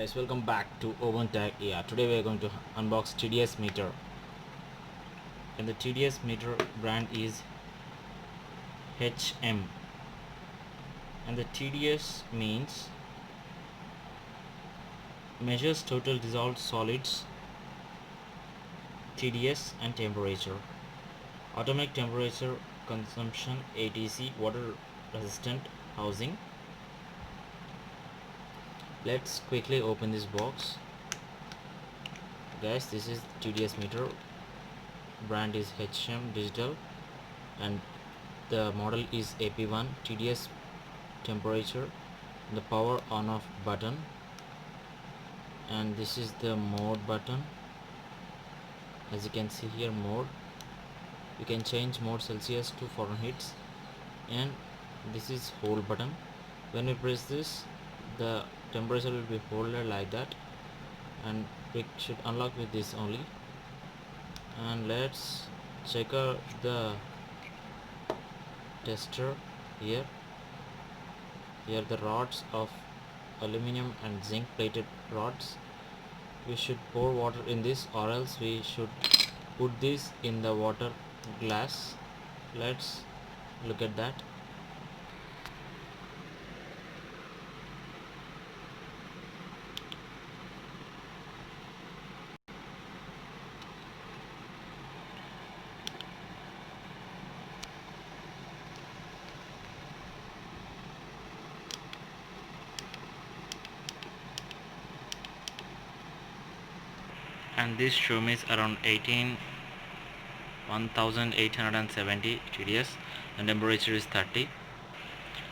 guys, welcome back to OpenTech. Today we are going to unbox TDS meter, and the TDS meter brand is HM, and the TDS means measures total dissolved solids, TDS, and temperature. Atomic temperature consumption, ATC, water resistant housing. Let's quickly open this box. Guys, this is TDS meter, brand is HM Digital, and the model is AP1. TDS temperature, the power on off button, and this is the mode button. As you can see here, mode, you can change mode Celsius to Fahrenheit, and this is hold button. When we press this, the temperature will be holded like that, and we should unlock with this only. And let's check out the tester. Here the rods of aluminum and zinc plated rods. We should pour water in this, or else we should put this in the water glass. Let's look at that. And this show me is around 1870 TDS, and temperature is 30.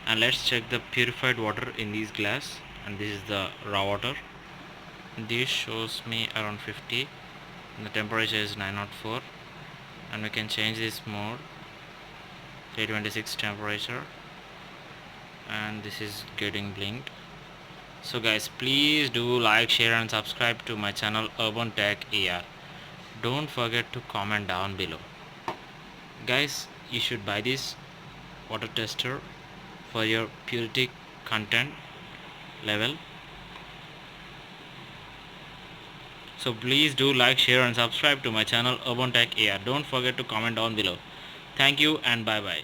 And let's check the purified water in this glass, and this is the raw water. This shows me around 50, and the temperature is 904, and we can change this mode 326 temperature, and this is getting blinked. So guys, please do like, share and subscribe to my channel Urban Tech AR. Don't forget to comment down below. Guys, you should buy this water tester for your purity content level. So please do like, share and subscribe to my channel Urban Tech AR. Don't forget to comment down below. Thank you and bye bye.